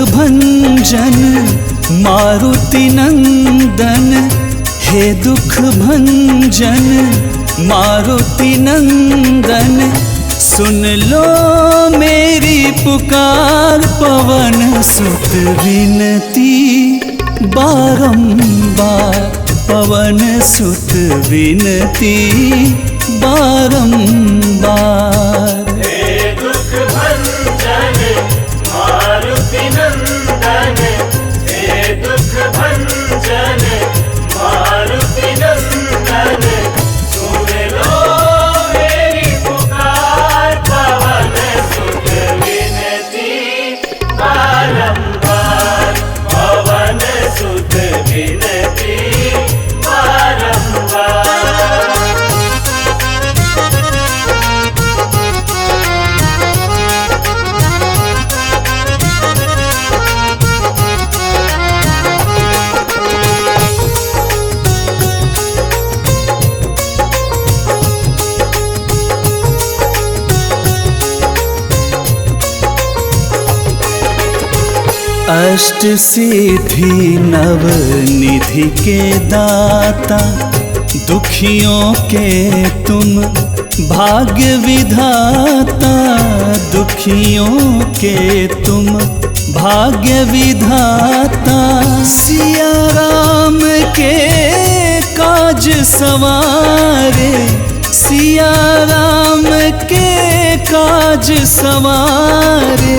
भंजन मारुति नंदन, हे दुख भंजन मारुति नंदन, सुन लो मेरी पुकार पवन सुत विनती बारंबार, पवन सुत विनती बारंबार। हे दुख भंजन मारुति नंदन, हे दुख भंजन मारुति नंदन, सुन लो मेरी पुकार पवन सुत विनती बारंबार, पवन सुत विनती बारंबार। अष्ट सिद्धि नव निधि के दाता, दुखियों के तुम भाग्य विधाता, दुखियों के तुम भाग्य विधाता। सिया राम के काज सवारे, सिया राम के काज सवारे,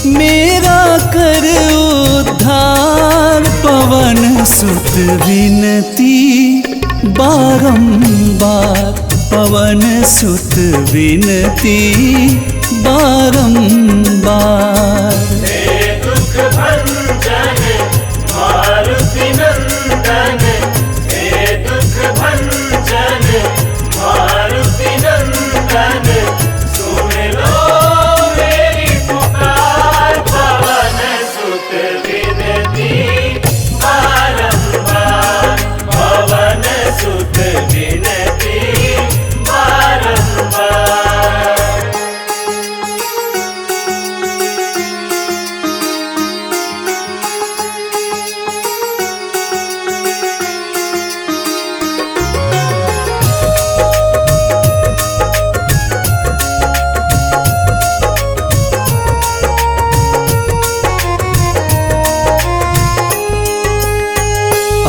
मेरा कर उद्धार पवन सुत विनती बारंबार, पवन सुत विनती बारंबार। हे दुख भंजन मारुति नंदन, हे दुख भंजन मारुति नंदन, सुन लो मेरी पुकार पवन सुत विनती बारंबार, पवन सुत विनती बारंबार।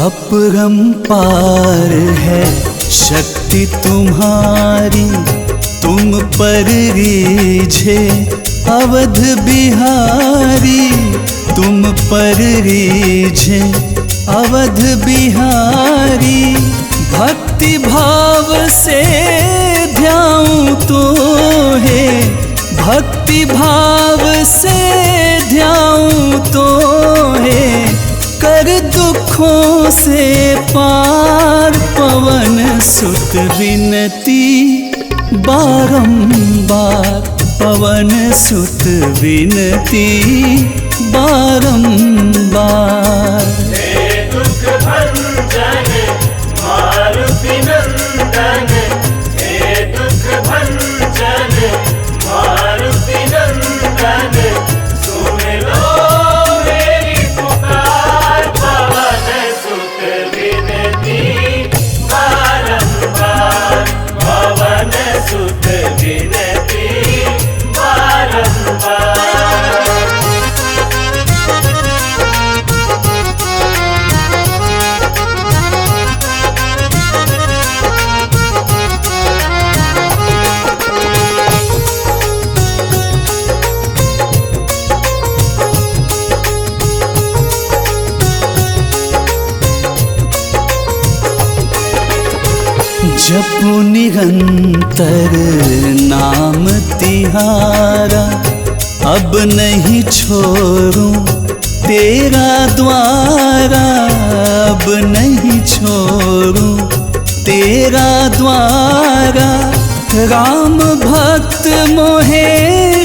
अपरंपार है शक्ति तुम्हारी, तुम पर रीझे अवध बिहारी, तुम पर रीझे अवध बिहारी। भक्ति भाव से ध्याऊं तो है, भक्ति भाव से ध्याऊं तो है, कर दुखों से पार पवन सुत विनती बारंबार, पवन सुत विनती बारंबार। हे दुख भंजन मारुति नंदन, हे दुख भंजन मारुति नंदन, सुन लो मेरी पुकार पवन सुत विनती बारंबार, पवन सुत विनती बारंबार। जपो निरंतर नाम तिहारा, अब नहीं छोड़ूं तेरा द्वारा, अब नहीं छोड़ूं तेरा द्वारा। राम भक्त मोहे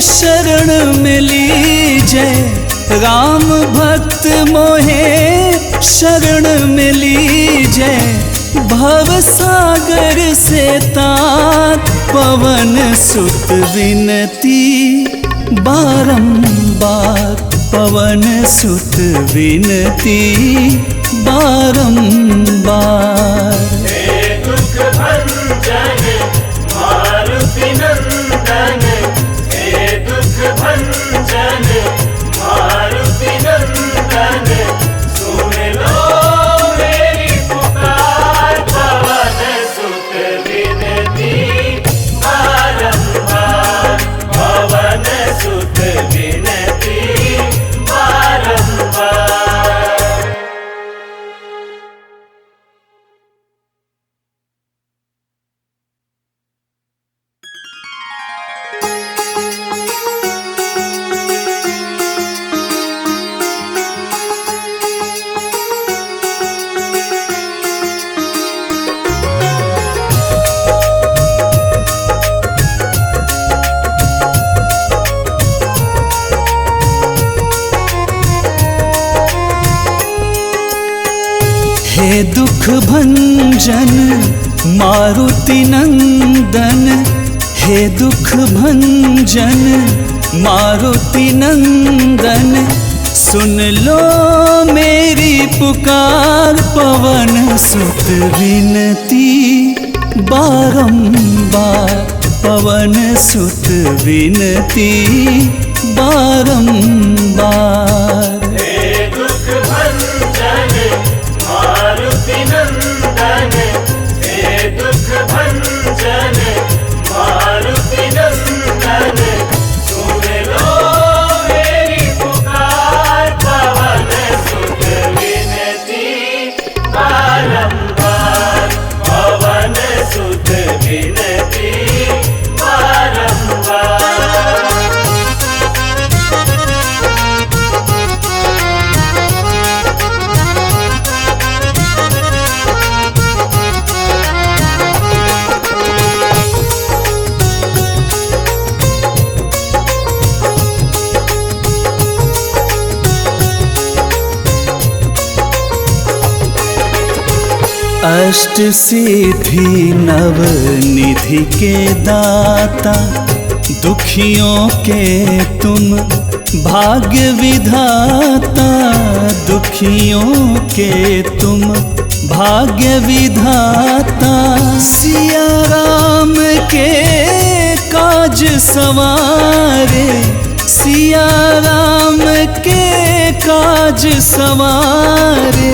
शरण में लीजै, राम भक्त मोहे शरण में लीजै। भव सागर से तार पवन सुत विनती बारंबार, पवन सुत विनती बारंबार। हे दुख भंजन मारुति नंदन, हे दुख भंजन मारुति नंदन, सुन लो मेरी पुकार, पवन सुत विनती बारंबार, पवन सुत विनती बारंबार। हे दुख भंजन मारुति नंदन, हे दुख भंजन मारुति नंदन, सुन लो मेरी पुकार, पवन सुत विनती बारंबार, पवन सुत विनती बारंबार। हे दुख भंजन मारुति नंदन, हे दुख भंजन मारुति नंदन, सुन लो मेरी पुकार, पवन सुत विनती बारंबार, पवन सुत विनती बारंबार। अष्ट सिद्धि नव निधि के दाता, दुखियों के तुम भाग्य विधाता, दुखियों के तुम भाग्य विधाता, सिया राम के काज सवारे, सिया राम के काज सवारे,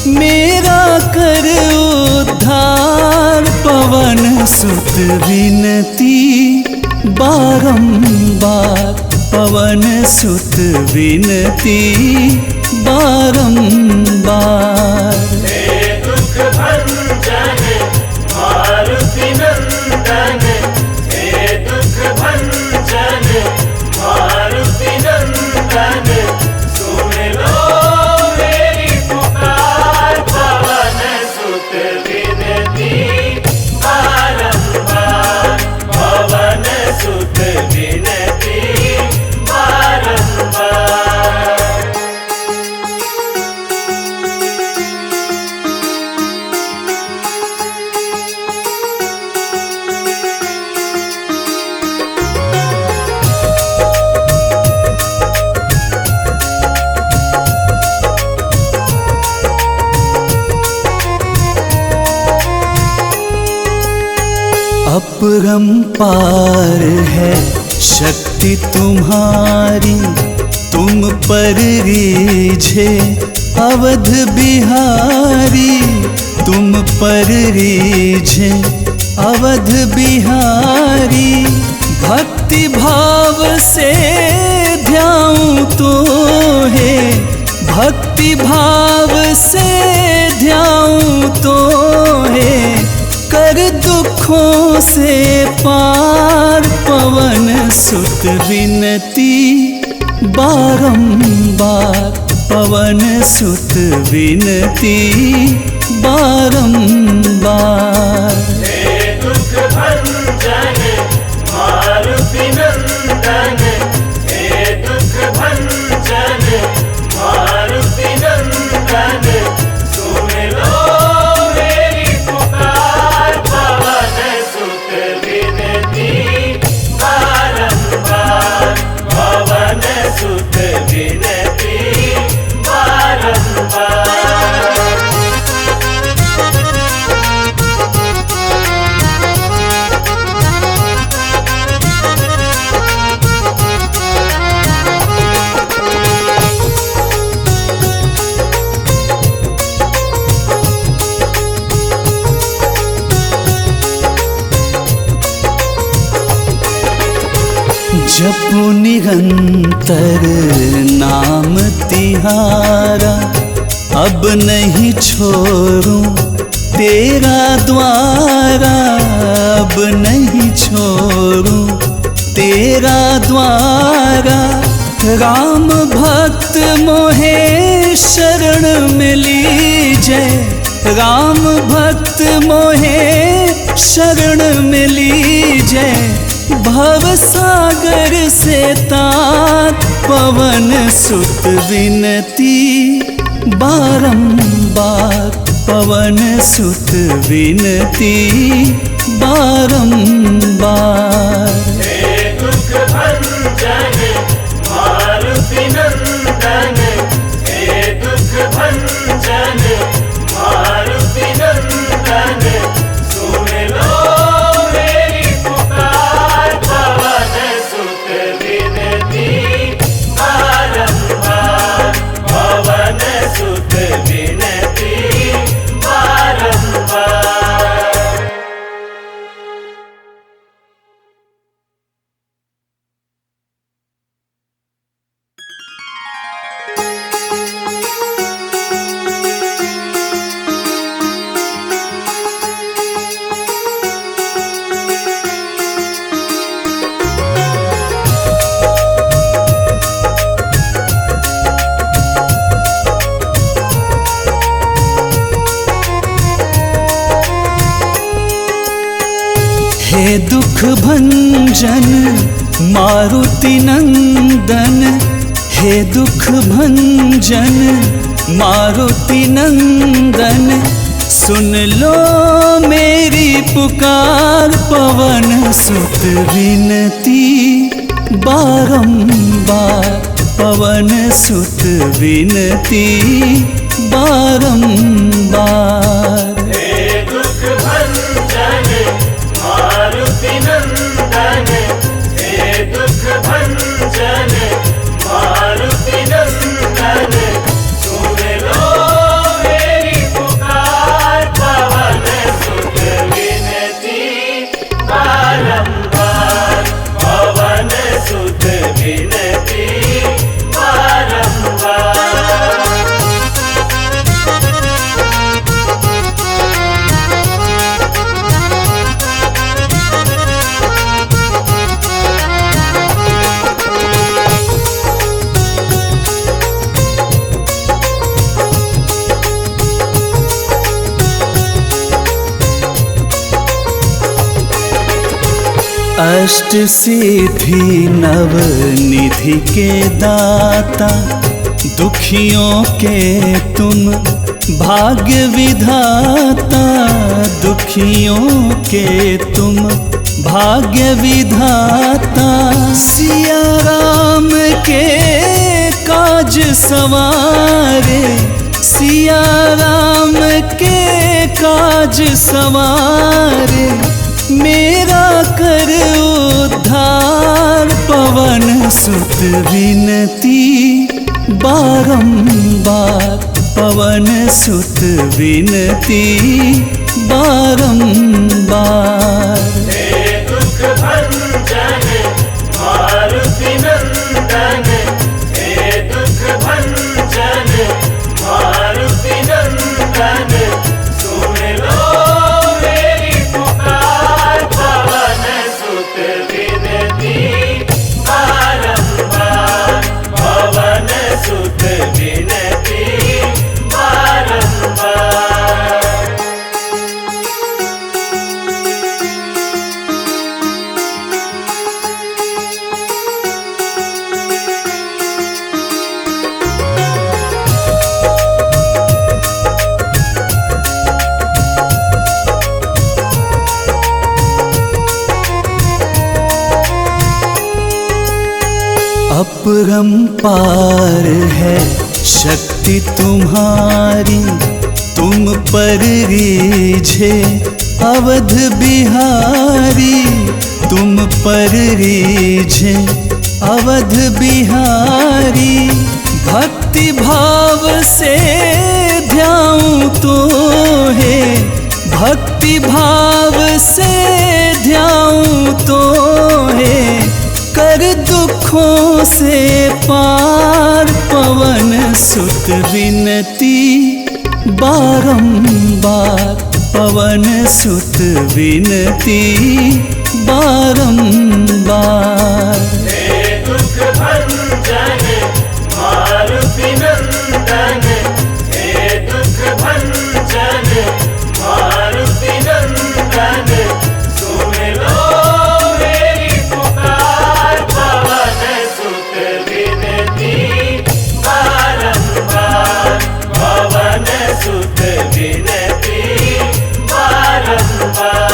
मेरा कर उद्धार, पवन सुत विनती बारंबार, पवन सुत विनती बारंबार। हे दुख भंजन मारुति नंदन, हे दुख भंजन मारुति नंदन, सुन लो मेरी पुकार, पवन सुत विनती बारंबार, पवन सुत विनती बारंबार। अपरंपार है शक्ति तुम्हारी, तुम पर रीझे अवध बिहारी, तुम पर रीझे अवध बिहारी, भक्ति भाव से ध्याऊं तो है, भक्ति भाव से ध्याऊं तो है, कर दुखों से पार, पवन सुत विनती बारंबार, पवन सुत विनती बारंबार। हे दुख भंजन मारुति नंदन, हे दुख भंजन मारुति नंदन, सुन लो मेरी पुकार, पवन सुत विनती बारंबार, पवन सुत विनती जपू निरंतर नाम तिहारा, अब नहीं छोड़ूं तेरा द्वारा, अब नहीं छोड़ूं तेरा द्वारा। राम भक्त मोहे शरण में लीजै, राम भक्त मोहे शरण में लीजै। भव सागर से तात पवन सुत विनती, बारंबार पवन सुत विनती बारंबार। हे दुख भंजन मारुति नंदन, हे दुख भंजन मारुति नंदन, सुन लो मेरी पुकार पवन सुत विनती बारंबार, पवन सुत विनती बारंबार। हे दुख भंजन मारुति नंदन, हे दुख भंजन मारुति नंदन, सुन लो मेरी पुकार पवन सुत विनती बारंबार, पवन सुत विनती बारंबार। हे दुख भंजन मारुति नंदन, हे दुख भंजन मारुति नंदन, सुन लो मेरी पुकार पवन सुत विनती बारंबार, पवन सुत विनती बारंबार। अष्ट सिद्धि नव निधि के दाता, दुखियों के तुम भाग्य विधाता, दुखियों के तुम भाग्य विधाता। सिया राम के काज सवारे, सिया राम के काज सवारे, मेरा कर उद्धार पवन सुत विनती बारंबार, पवन सुत विनती बारंबार। हे दुख भंजन मारुति नंदन, हे दुख भंजन मारुति नंदन, सुन लो मेरी पुकार पवन सुत विनती बारंबार, पवन सुत विनती बारंबार। अपरंपार है शक्ति तुम्हारी, तुम पर रीझे अवध बिहारी, तुम पर रीझे अवध बिहारी। भक्ति भाव से ध्याऊं तो है, भक्ति भाव से ध्याऊं तो है, कर दो आँखों से पार पवन सुत विनती बारंबार, पवन सुत विनती बारंबार। हे दुख भंजन मारुति नंदन, हे दुख भंजन मारुति नंदन, सुन लो मेरी पुकार, पवन सुत विनती बारंबार, पवन सुत विनती बारंबार।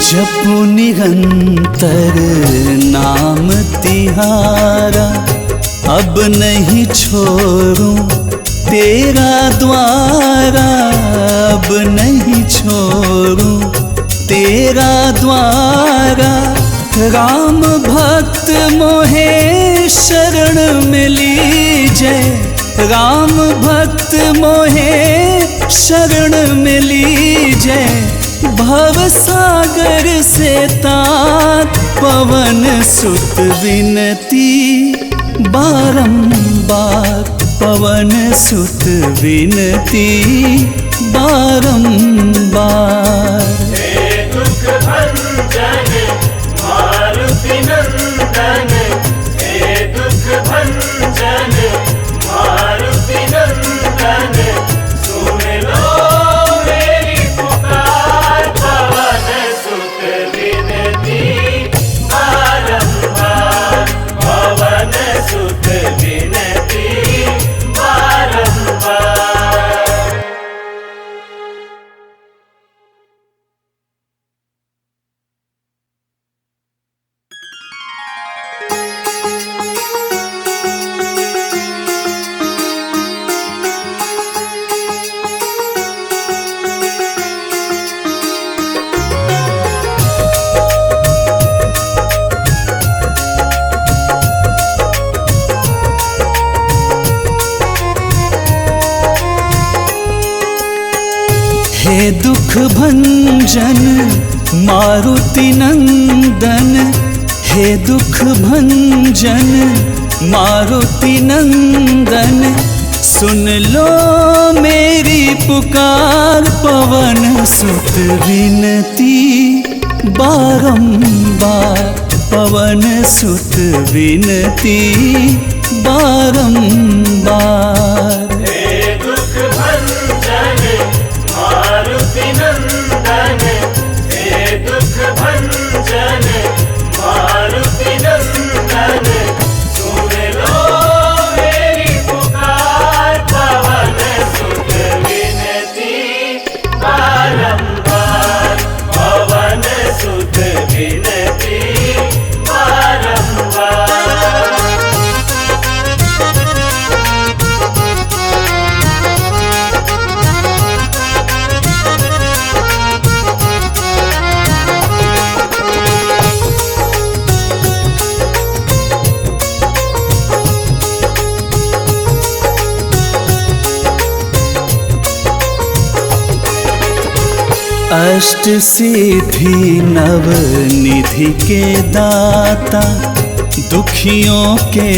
जपु निरंतर नाम तिहारा, अब नहीं छोड़ूं तेरा द्वारा, अब नहीं छोड़ूं तेरा द्वारा। राम भक्त मोहे शरण में लीजै, राम भक्त मोहे शरण में लीजै। भव सागर से तात पवन सुत विनती बारंबार, पवन सुत विनती बारंबार। हे दुख भंजन मारुति नंदन, हे दुख भंजन मारुति नंदन, सुन लो मेरी पुकार, पवन सुत विनती बारंबार, पवन सुत विनती बारंबार। हे दुख भंजन मारुति नंदन, हे दुख भंजन मारुति नंदन, सुन लो मेरी पुकार, पवन सुत विनती बारंबार, पवन सुत विनती बारंबार। हे दुख भंजन मारुति नंदन, हे दुख भंजन मारुति नंदन, सुन लो मेरी पुकार, पवन सुत विनती बारंबार, पवन सुत विनती बारंबार। अष्ट सिद्धि नव निधि के दाता, दुखियों के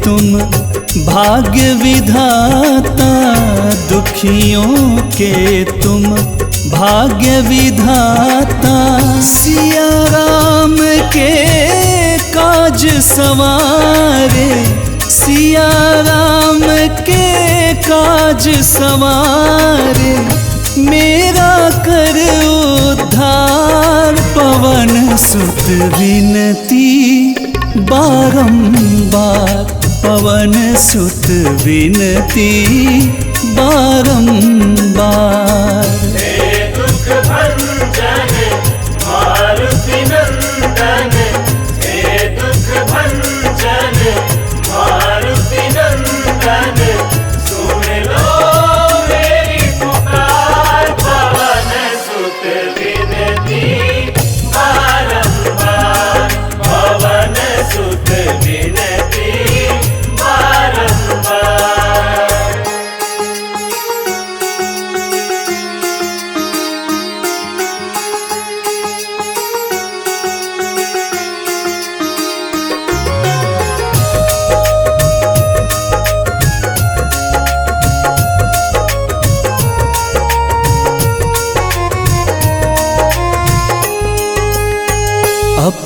तुम भाग्य विधाता, दुखियों के तुम भाग्य विधाता। सिया राम के काज सवारे, सिया राम के काज सवारे, मेरा कर उद्धार, पवन सुत विनती बारंबार, पवन सुत विनती बारंबार। हे दुख भंजन मारुति नंदन, हे दुख भंजन मारुति नंदन, सुन लो मेरी पुकार,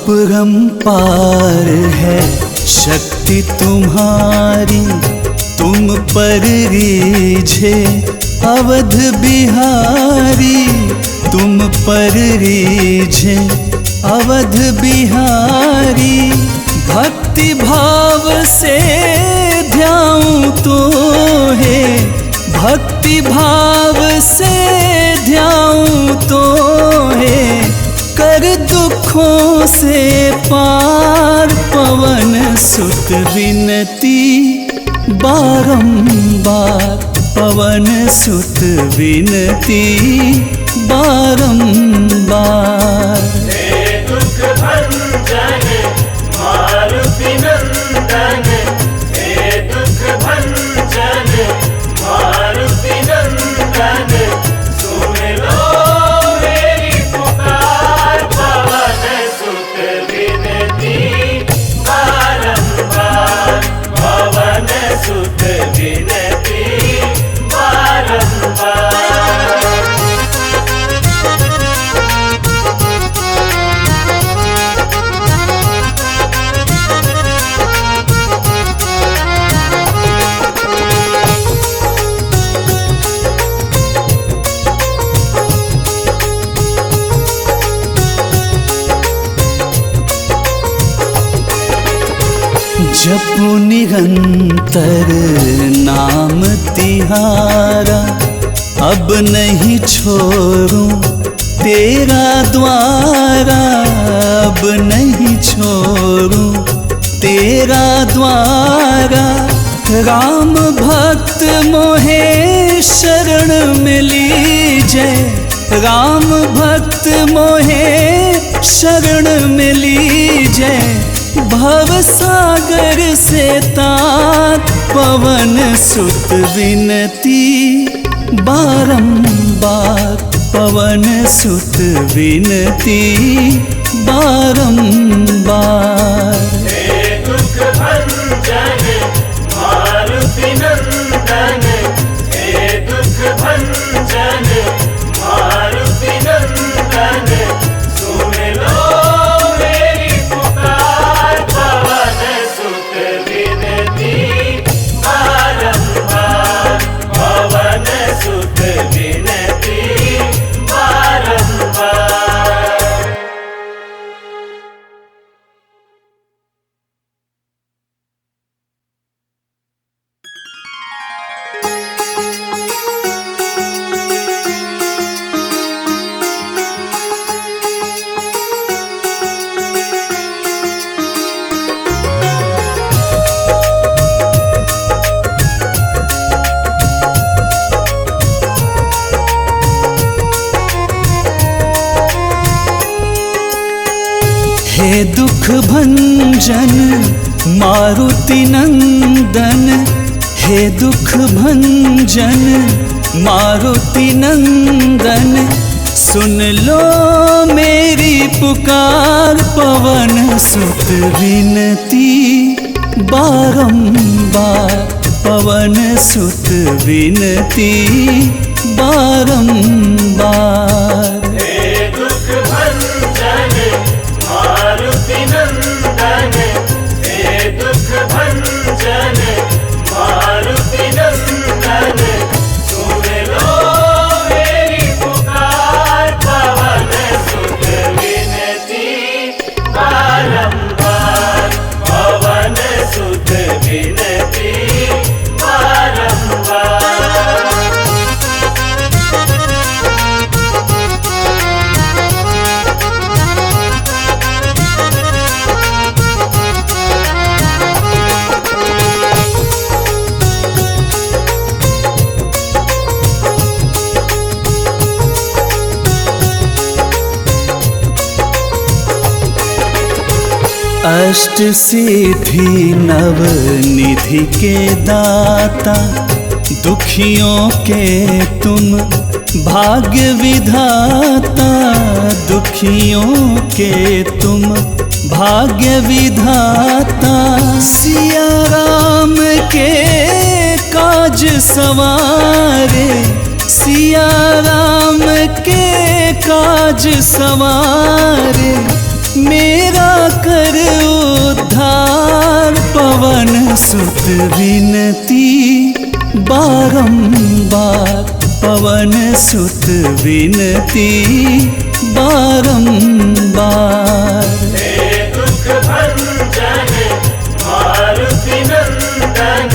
अपरंपार है शक्ति तुम्हारी, तुम पर रीझे अवध बिहारी, तुम पर रीझे अवध बिहारी। भक्ति भाव से ध्याऊं तो है, भक्ति भाव से ध्याऊं तो है, कर दुखों से पार पवन सुत विनती बारंबार, पवन सुत विनती बारंबार। हे दुख भंजन मारुति नंदन, हे दुख भंजन मारुति नंदन, सुन लो मेरी पुकार, पवन सुत विनती बारंबार, पवन सुत विनती बारंबार। जपु निरंतर नाम तिहारा, अब नहीं छोड़ूं तेरा द्वारा, अब नहीं छोड़ूं तेरा द्वारा। राम भक्त मोहे शरण में लीजै, राम भक्त मोहे शरण में लीजै। भव सागर से तात पवन सुत विनती बारंबार, पवन सुत विनती बारंबार। हे दुख भंजन मारुति नंदन, हे दुख भंजन मारुति नंदन, सुन लो मेरी पुकार, पवन सुत विनती बारंबार, पवन सुत विनती बारंबार। हे दुख भंजन मारुति नंदन, हे दुख भंजन मारुति नंदन, सुन लो मेरी पुकार, पवन सुत विनती बारंबार, पवन सुत विनती बारंबार। हे दुख भंजन मारुति नंदन, हे दुख भंजन मारुति नंदन, सुन लो मेरी पुकार, पवन सुत विनती बारंबार, पवन सुत विनती बारंबार। अष्ट सिद्धि नव निधि के दाता, दुखियों के तुम भाग्य विधाता, दुखियों के तुम भाग्य विधाता। सिया राम के काज सवारे, सिया राम के काज सवारे, मेरा कर उद्धार। पवन सुत विनती बारंबार, पवन सुत विनती बारंबार। हे दुख भंजन मारुति नंदन,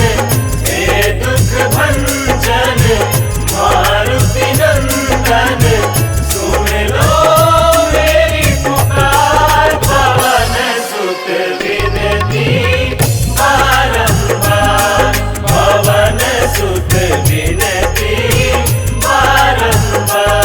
हे दुख भंजन मारुति नंदन, सुन लो मेरी पुकार। पवन सुत विनती बारंबार, पवन सुत विनती बारंबार।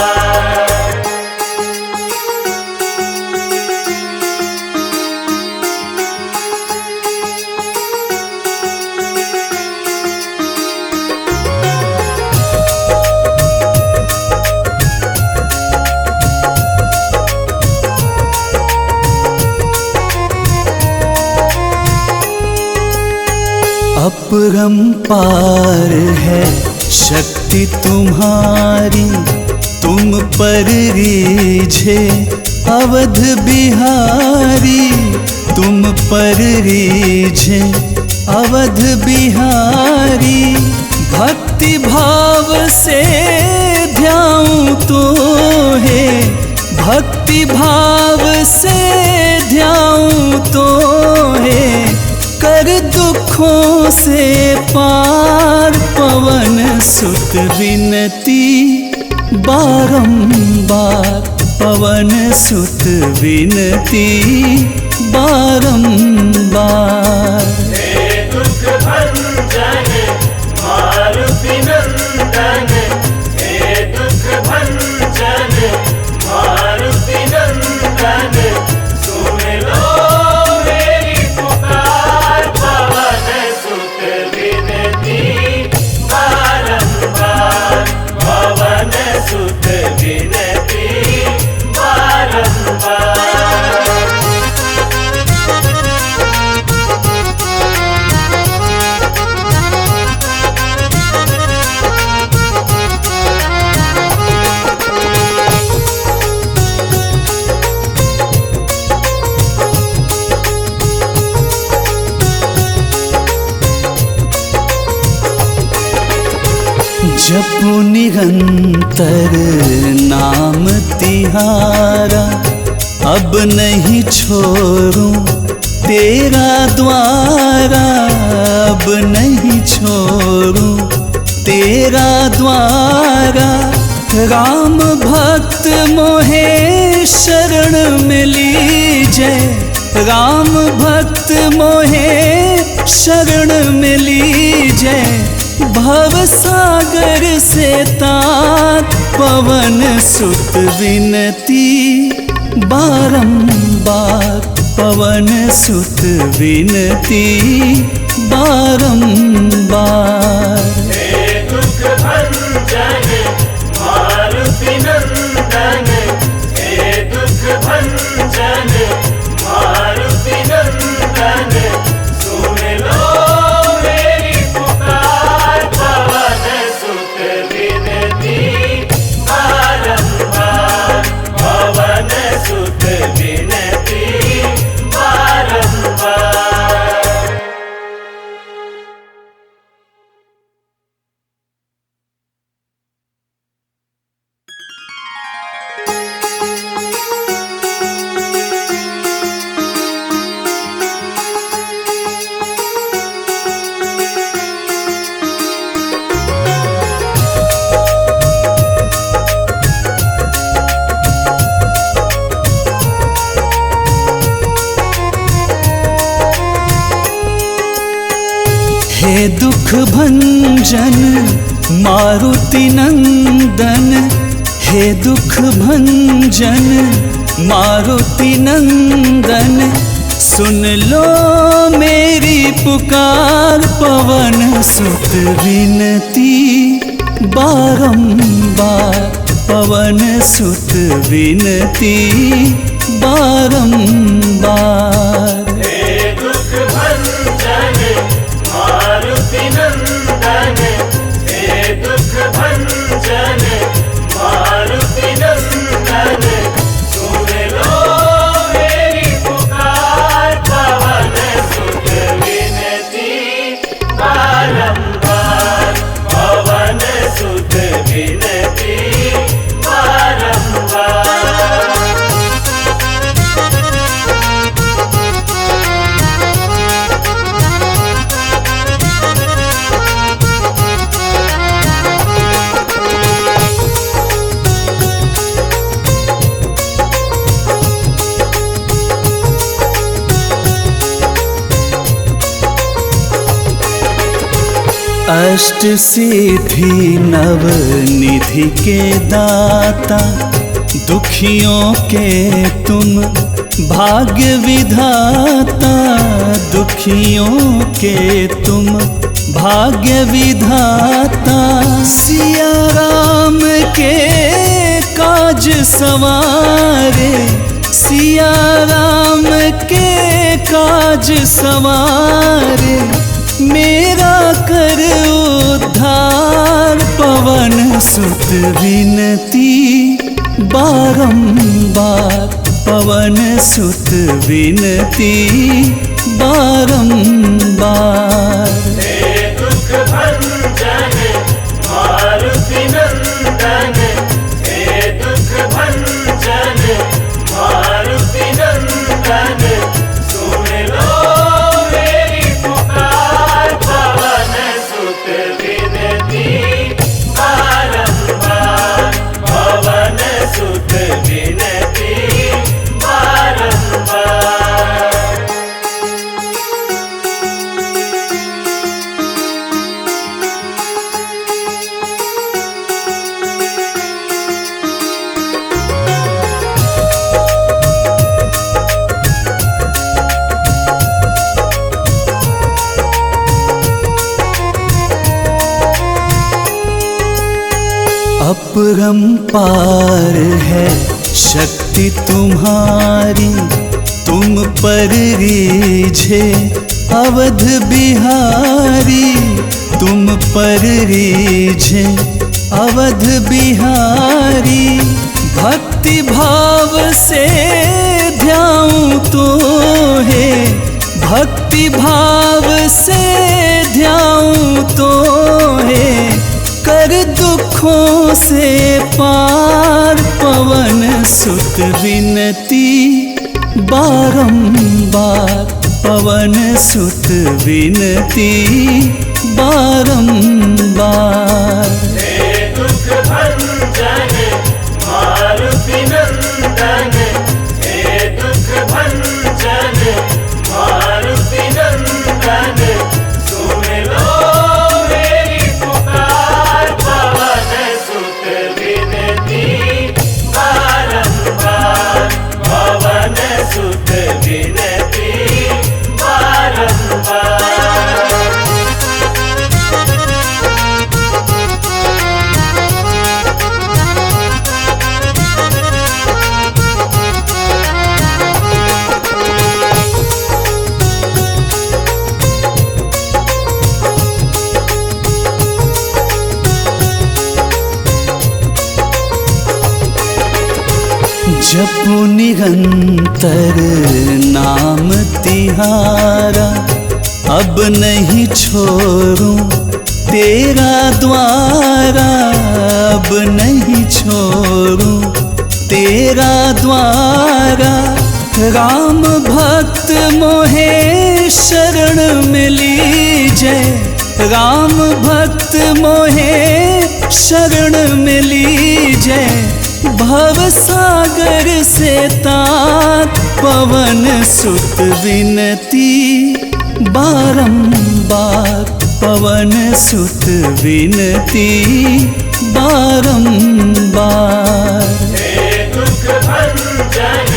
अपरंपार है शक्ति तुम्हारी, तुम पर रीझे अवध बिहारी, तुम पर रीझे अवध बिहारी। भक्ति भाव से ध्याऊं तो है, भक्ति भाव से ध्याऊं तो है, कर दुखों से पार। पवन सुत विनती बारंबार, पवन सुत विनती बारंबार। हे दुख भंजन मारुति नंदन, हे दुख भंजन मारुति नंदन, सुन लो मेरी पुकार। पवन सुत विनती बारंबार, पवन सुत विनती बारंबार। जपु निरंतर नाम तिहारा, अब नहीं छोड़ूं तेरा द्वारा, अब नहीं छोड़ूं तेरा द्वारा। राम भक्त मोहे शरण में लीजै, राम भक्त मोहे शरण में लीजै। भव सागर से तात पवन सुत विनती बारंबार, पवन सुत विनती बारंबार। हे दुख भंजन मारुति नंदन, हे दुख भंजन मारुति नंदन, सुन लो मेरी पुकार। पवन सुत विनती बारंबार, पवन सुत विनती बारंबार। हे दुख भंजन मारुति नंदन, हे दुख भंजन मारुति नंदन, सुन लो मेरी पुकार। पवन सुत विनती बारंबार, पवन सुत विनती बारंबार। हे दुख भंजन मारुति नंदन, हे दुख भंजन मारुति नंदन, सुन लो मेरी अष्ट सिद्धि नव निधि के दाता, दुखियों के तुम भाग्य विधाता, दुखियों के तुम भाग्य विधाता। सिया राम के काज सवारे, सिया राम के काज सवारे, मेरा कर उद्धार। पवन सुत विनती बारंबार, पवन सुत विनती बारंबार। हे दुख भंजन मारुति नंदन, हे दुख भंजन मारुति नंदन, सुन लो मेरी पुकार। पवन सुत विनती बारंबार, पवन सुत विनती बारंबार। अपरंपार है शक्ति तुम्हारी, तुम पर रीझे अवध बिहारी, तुम पर रीझे अवध बिहारी। भक्ति भाव से ध्याऊं तो है, भक्ति भाव से ध्याऊं तो है, कर दुखों से पार। पवन सुत विनती बारंबार, पवन सुत विनती बारंबार। हे दुख भंजन मारुति नंदन, हे दुख भंजन मारुति नंदन, सुन लो मेरी पुकार। पवन सुत विनती बारंबार, पवन सुत विनती बारंबार। जपु निरंतर नाम तिहारा, अब नहीं छोड़ूं तेरा द्वारा, अब नहीं छोड़ूं तेरा द्वारा। राम भक्त मोहे शरण में लीजै, राम भक्त मोहे शरण में लीजै। भव सागर से तार, पवन सुत विनती बारंबार, पवन सुत विनती बारंबार। हे दुख भंजन